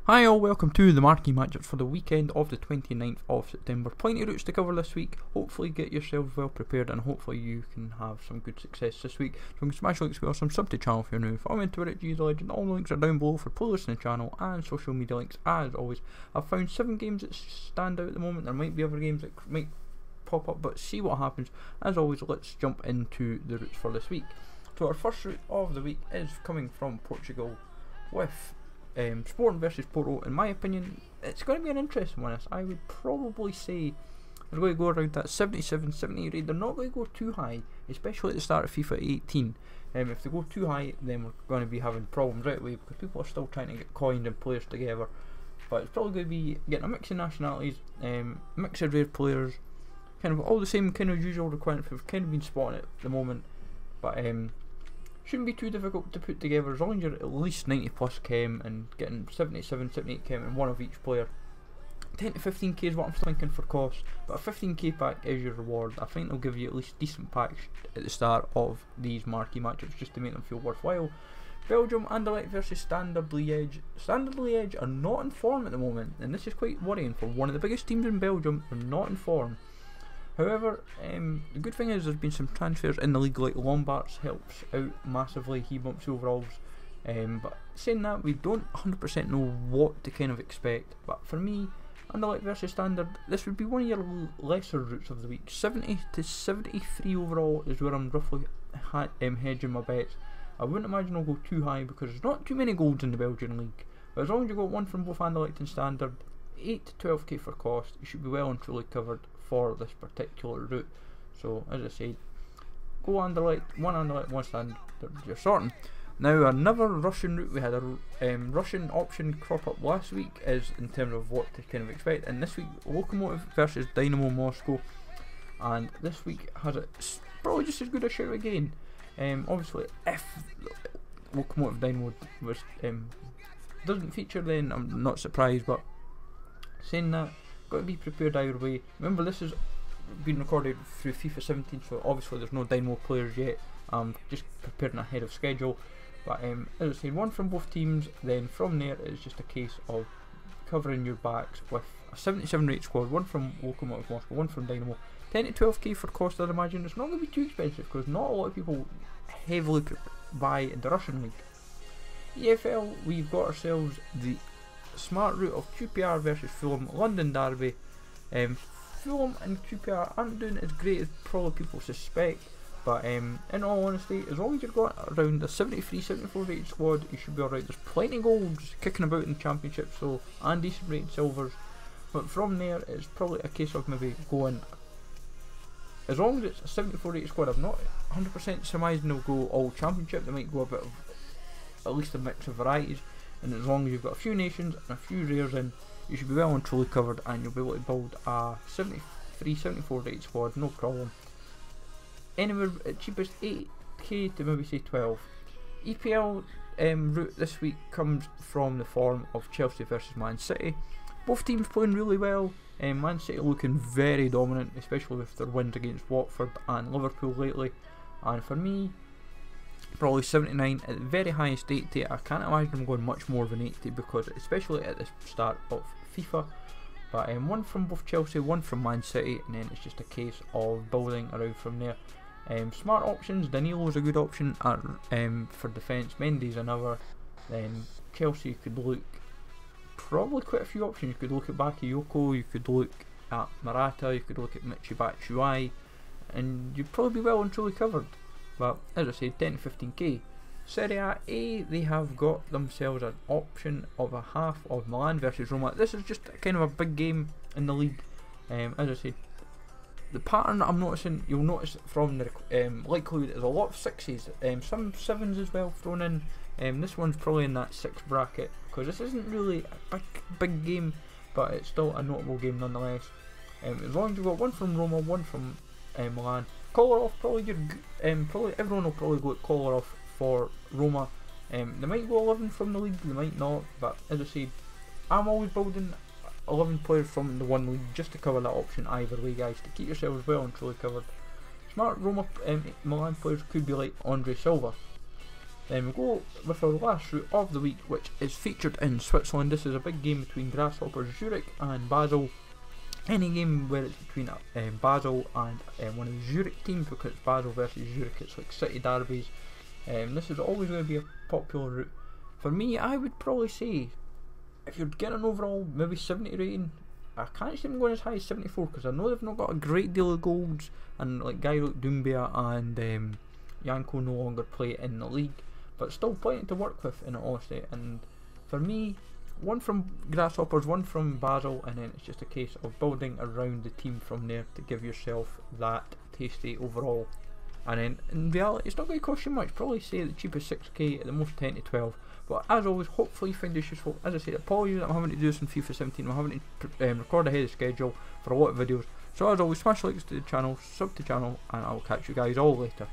Hi all, welcome to the Marquee Matchups for the weekend of the 29th of September. Plenty of routes to cover this week. Hopefully get yourselves well prepared and hopefully you can have some good success this week. So you can smash links with some sub to the channel if you're new. Follow me on Twitter at GZLegend. All the links are down below for playlists in the channel and social media links as always. I've found 7 games that stand out at the moment. There might be other games that might pop up, but see what happens. As always, let's jump into the routes for this week. So our first route of the week is coming from Portugal with Sporting versus Porto. In my opinion, it's going to be an interesting one. I would probably say they're going to go around that 77, 78 rate. They're not going to go too high, especially at the start of FIFA 18. If they go too high, then we're going to be having problems right away because people are still trying to get coined and players together. But it's probably going to be getting a mix of nationalities, mix of rare players, kind of all the same kind of usual requirements we've kind of been spotting at the moment. But shouldn't be too difficult to put together as long as you're at least 90 plus chem and getting 77, 78 chem in one of each player. 10 to 15k is what I'm thinking for cost, but a 15k pack is your reward. I think they'll give you at least decent packs at the start of these marquee matchups just to make them feel worthwhile. Belgium, Anderlecht versus Standard Liège. Standard Liège are not in form at the moment, and this is quite worrying for one of the biggest teams in Belgium. They're not in form. However, the good thing is there's been some transfers in the league, like Lombards helps out massively, he bumps overalls. But saying that, we don't 100% know what to kind of expect. But for me, Anderlecht versus Standard, this would be one of your lesser routes of the week. 70 to 73 overall is where I'm roughly hedging my bets. I wouldn't imagine I'll go too high because there's not too many goals in the Belgian league. But as long as you got one from both Anderlecht and Standard, 8 to 12k for cost, you should be well and truly covered for this particular route. So as I said, go Anderlecht, one Standard, you're sorting. Now another Russian route, we had a Russian option crop up last week is in terms of what to kind of expect, and this week Lokomotiv versus Dynamo Moscow, and this week has it probably just as good a shout again. Obviously if Lokomotiv Dynamo was doesn't feature, then I'm not surprised, but saying that, got to be prepared either way. Remember, this has been recorded through FIFA 17, so obviously there's no Dynamo players yet. I'm just preparing ahead of schedule. But as I said, one from both teams. Then from there, it's just a case of covering your backs with a 77 rate squad. One from Lokomotiv Moscow, one from Dynamo. 10 to 12k for cost, I'd imagine. It's not going to be too expensive because not a lot of people heavily buy in the Russian league. EFL, we've got ourselves the smart route of QPR versus Fulham, London derby. Fulham and QPR aren't doing as great as probably people suspect, but in all honesty, as long as you've got around a 73, 74 rated squad, you should be alright. There's plenty of goals kicking about in the championship, so, and decent rated silvers, but from there it's probably a case of maybe going, as long as it's a 74 rated squad. I'm not 100% surmising they'll go all championship. They might go a bit of, at least a mix of varieties. And as long as you've got a few nations and a few rares in, you should be well and truly covered, and you'll be able to build a 73, 74 rated squad, no problem. Anywhere at cheapest 8k to maybe say 12. EPL route this week comes from the form of Chelsea versus Man City. Both teams playing really well. Man City looking very dominant, especially with their wins against Watford and Liverpool lately. And for me, probably 79 at the very highest 80. I can't imagine them going much more than 80 because especially at the start of FIFA. But one from both Chelsea, one from Man City, and then it's just a case of building around from there. Smart options, Danilo's a good option for defence, Mendy's another. Then Chelsea could look probably quite a few options. You could look at Bakayoko, you could look at Morata, you could look at Michy Batshuayi, and you'd probably be well and truly covered. But as I said, 10 to 15k. Serie A, they have got themselves an option of a half of Milan versus Roma. This is just kind of a big game in the league. As I said, the pattern I'm noticing, you'll notice from the likelihood is a lot of 6s, some 7s as well thrown in. This one's probably in that 6 bracket because this isn't really a big game, but it's still a notable game nonetheless. As long as you've got one from Roma, one from Milan. Kolarov, probably everyone will probably go at Kolarov for Roma. They might go 11 from the league, they might not, but as I said, I'm always building 11 players from the one league just to cover that option either way, guys, to keep yourselves well and truly covered. Smart Roma Milan players could be like Andre Silva. Then we go with our last route of the week, which is featured in Switzerland. This is a big game between Grasshoppers Zurich and Basel. Any game where it's between Basel and one of the Zurich teams, because it's Basel versus Zurich, it's like city derbies. This is always going to be a popular route. For me, I would probably say, if you're getting an overall maybe 70 rating, I can't see them going as high as 74, because I know they've not got a great deal of goals, and like guys like Doumbia and Yanko no longer play in the league, but still plenty to work with in all honesty. And for me, one from Grasshoppers, one from Basel, and then it's just a case of building around the team from there to give yourself that tasty overall. And then in reality, it's not going to cost you much. Probably say the cheapest 6k, at the most 10 to 12. But as always, hopefully you find this useful. As I said, apologies that I'm having to do this in FIFA 17. I'm having to record ahead of schedule for a lot of videos. So as always, smash likes to the channel, sub to the channel, and I will catch you guys all later.